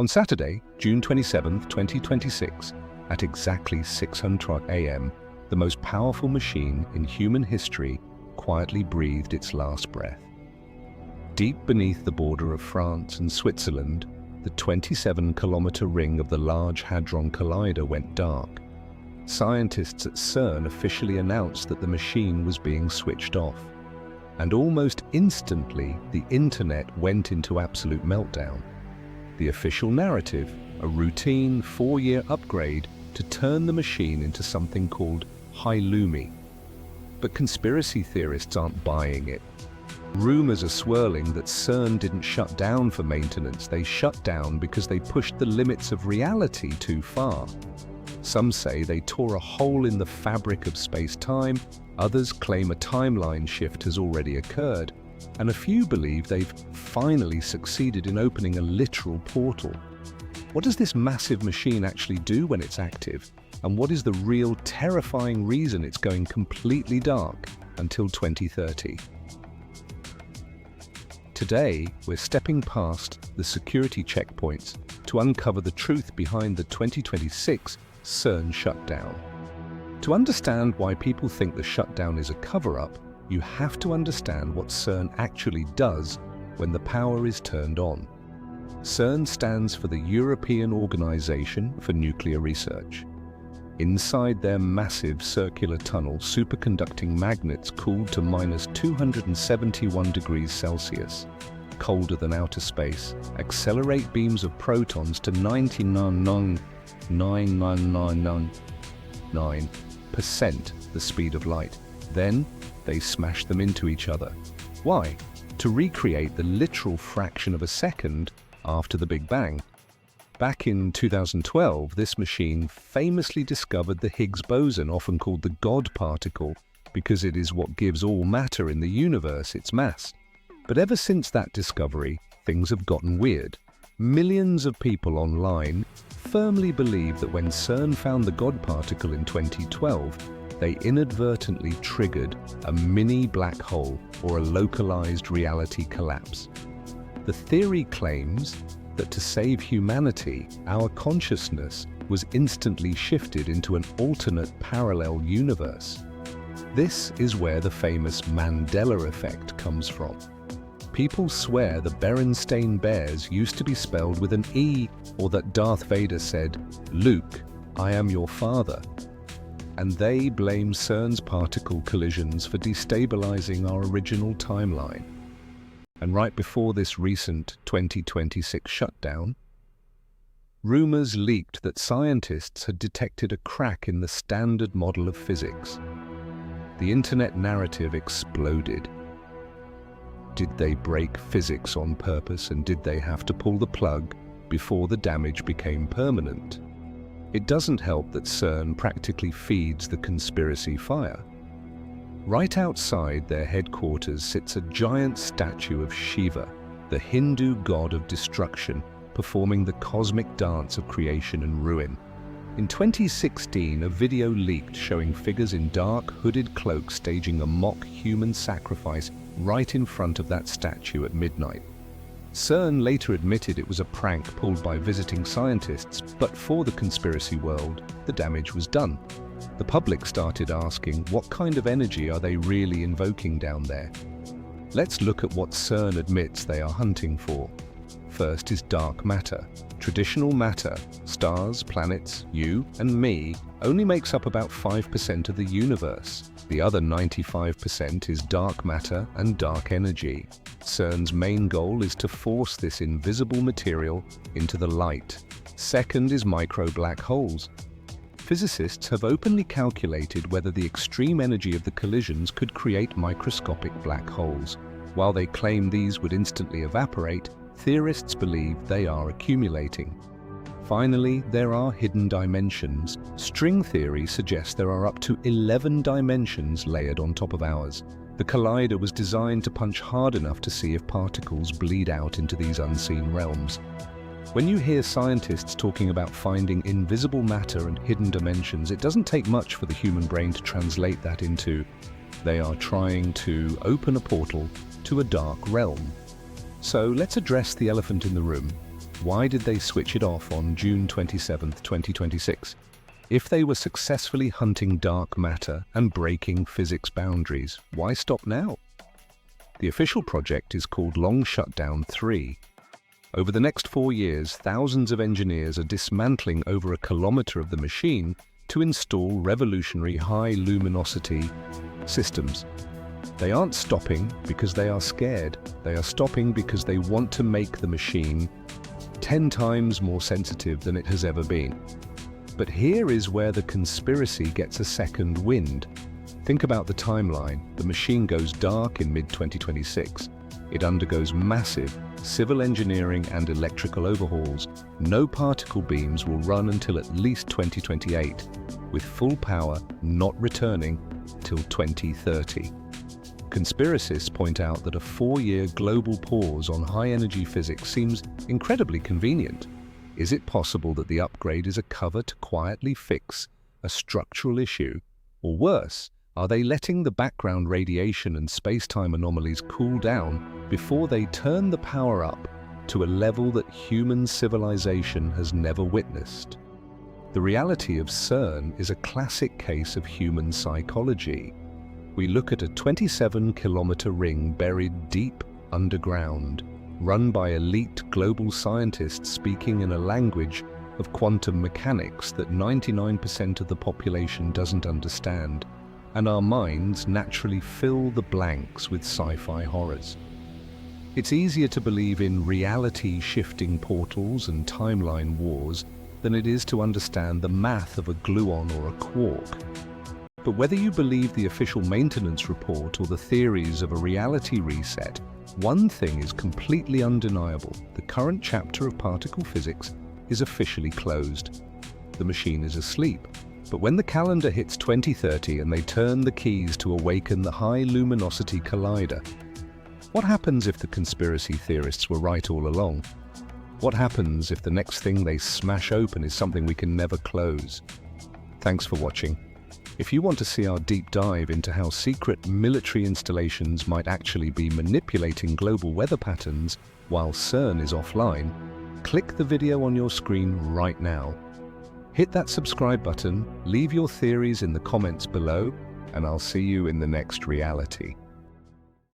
On Saturday, June 27, 2026, at exactly 600 a.m., the most powerful machine in human history quietly breathed its last breath. Deep beneath the border of France and Switzerland, the 27-kilometer ring of the Large Hadron Collider went dark. Scientists at CERN officially announced that the machine was being switched off. And almost instantly, the internet went into absolute meltdown. The official narrative, a routine 4-year upgrade to turn the machine into something called HiLumi. But conspiracy theorists aren't buying it. Rumors are swirling that CERN didn't shut down for maintenance. They shut down because they pushed the limits of reality too far. Some say they tore a hole in the fabric of space-time, others claim a timeline shift has already occurred, and a few believe they've finally succeeded in opening a literal portal. What does this massive machine actually do when it's active? And what is the real terrifying reason it's going completely dark until 2030? Today, we're stepping past the security checkpoints to uncover the truth behind the 2026 CERN shutdown. To understand why people think the shutdown is a cover-up, you have to understand what CERN actually does when the power is turned on. CERN stands for the European Organization for Nuclear Research. Inside their massive circular tunnel, superconducting magnets cooled to -271 degrees Celsius, colder than outer space, accelerate beams of protons to 99.9999% the speed of light. Then, they smash them into each other. Why? To recreate the literal fraction of a second after the Big Bang. Back in 2012, this machine famously discovered the Higgs boson, often called the God particle, because it is what gives all matter in the universe its mass. But ever since that discovery, things have gotten weird. Millions of people online firmly believe that when CERN found the God particle in 2012, they inadvertently triggered a mini black hole or a localized reality collapse. The theory claims that to save humanity, our consciousness was instantly shifted into an alternate parallel universe. This is where the famous Mandela Effect comes from. People swear the Berenstain Bears used to be spelled with an E, or that Darth Vader said, "Luke, I am your father." And they blame CERN's particle collisions for destabilizing our original timeline. And right before this recent 2026 shutdown, rumors leaked that scientists had detected a crack in the standard model of physics. The internet narrative exploded. Did they break physics on purpose, and did they have to pull the plug before the damage became permanent? It doesn't help that CERN practically feeds the conspiracy fire. Right outside their headquarters sits a giant statue of Shiva, the Hindu god of destruction, performing the cosmic dance of creation and ruin. In 2016, a video leaked showing figures in dark, hooded cloaks staging a mock human sacrifice right in front of that statue at midnight. CERN later admitted it was a prank pulled by visiting scientists, but for the conspiracy world, the damage was done. The public started asking, what kind of energy are they really invoking down there? Let's look at what CERN admits they are hunting for. First is dark matter. Traditional matter, stars, planets, you and me, only makes up about 5% of the universe. The other 95% is dark matter and dark energy. CERN's main goal is to force this invisible material into the light. Second is micro black holes. Physicists have openly calculated whether the extreme energy of the collisions could create microscopic black holes. While they claim these would instantly evaporate, theorists believe they are accumulating. Finally, there are hidden dimensions. String theory suggests there are up to 11 dimensions layered on top of ours. The collider was designed to punch hard enough to see if particles bleed out into these unseen realms. When you hear scientists talking about finding invisible matter and hidden dimensions, it doesn't take much for the human brain to translate that into they are trying to open a portal to a dark realm. So let's address the elephant in the room. Why did they switch it off on June 27, 2026? If they were successfully hunting dark matter and breaking physics boundaries, why stop now? The official project is called Long Shutdown 3. Over the next 4 years, thousands of engineers are dismantling over a kilometer of the machine to install revolutionary high luminosity systems. They aren't stopping because they are scared. They are stopping because they want to make the machine 10 times more sensitive than it has ever been. But here is where the conspiracy gets a second wind. Think about the timeline. The machine goes dark in mid-2026. It undergoes massive civil engineering and electrical overhauls. No particle beams will run until at least 2028, with full power not returning till 2030. Conspiracists point out that a 4-year global pause on high-energy physics seems incredibly convenient. Is it possible that the upgrade is a cover to quietly fix a structural issue? Or worse, are they letting the background radiation and space-time anomalies cool down before they turn the power up to a level that human civilization has never witnessed? The reality of CERN is a classic case of human psychology. We look at a 27-kilometer ring buried deep underground, run by elite global scientists speaking in a language of quantum mechanics that 99% of the population doesn't understand, and our minds naturally fill the blanks with sci-fi horrors. It's easier to believe in reality-shifting portals and timeline wars than it is to understand the math of a gluon or a quark. But whether you believe the official maintenance report or the theories of a reality reset, one thing is completely undeniable: the current chapter of particle physics is officially closed. The machine is asleep. But when the calendar hits 2030 and they turn the keys to awaken the high luminosity collider, what happens if the conspiracy theorists were right all along? What happens if the next thing they smash open is something we can never close? Thanks for watching. If you want to see our deep dive into how secret military installations might actually be manipulating global weather patterns while CERN is offline, click the video on your screen right now. Hit that subscribe button, leave your theories in the comments below, and I'll see you in the next reality.